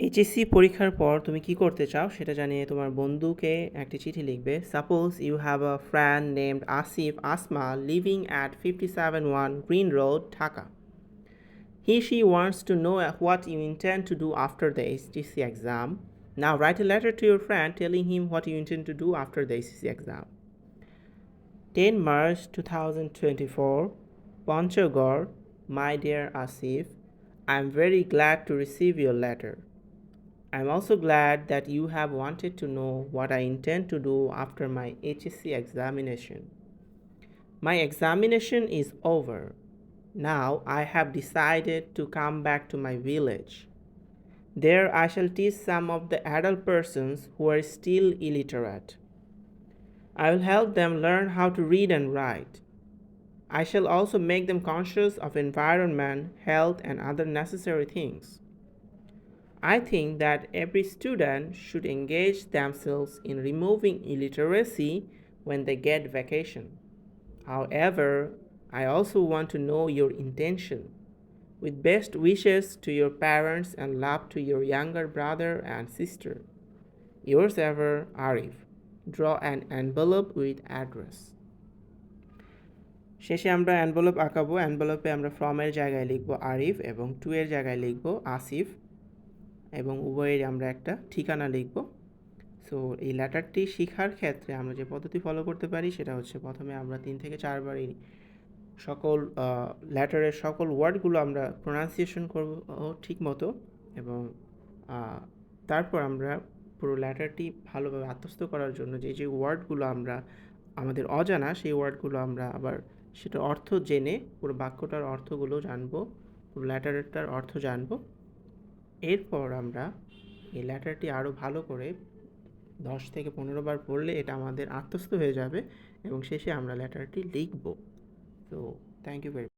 HSC পরীক্ষার পর তুমি কি করতে চাও সেটা জানিয়ে তোমার বন্ধুকে একটি চিঠি লিখবে। Suppose you have a friend named Asif Asma living at 57-1 green road, Dhaka. She wants to know what you intend to do after the HTC exam. Now write a letter to your friend telling him what you intend to do after the HTC exam. 10 March 2024, Panchagore. My dear Asif, I am very glad to receive your letter. I am also glad that you have wanted to know what I intend to do after my HSC examination. My examination is over. Now I have decided to come back to my village. There I shall teach some of the adult persons who are still illiterate. I will help them learn how to read and write. I shall also make them conscious of environment, health, and other necessary things. I think that every student should engage themselves in removing illiteracy when they get vacation. However, I also want to know your intention. With best wishes to your parents and love to your younger brother and sister. Yours ever, Arif. Draw an envelope with address. শেষে আমরা envelope আঁকাবো। এনভেলপে আমরা ফ্রমের জায়গায় লিখব আরিফ এবং two এর জায়গায় লিখব আসিফ এবং উভয়ের আমরা একটা ঠিকানা লিখব। সো এই লেটারটি শেখার ক্ষেত্রে আমরা যে পদ্ধতি ফলো করতে পারি সেটা হচ্ছে প্রথমে আমরা 3 থেকে 4 বার এই সকল লেটারের সকল ওয়ার্ডগুলো আমরা প্রোনাউন্সিয়েশন করব ঠিক মতো এবং তারপর আমরা পুরো লেটারটি ভালোভাবে আত্মস্থ করার জন্য যে ওয়ার্ডগুলো আমরা আমাদের অজানা সেই ওয়ার্ডগুলো আমরা আবার সেটার অর্থ জেনে পুরো বাক্যটার অর্থগুলো জানবো, পুরো লেটারটার অর্থ জানবো। এরপর আমরা এই লেটারটি আরও ভালো করে 10 থেকে 15 বার পড়লে এটা আমাদের আত্মস্থ হয়ে যাবে এবং শেষে আমরা লেটারটি লিখব। তো থ্যাংক ইউ ভেরি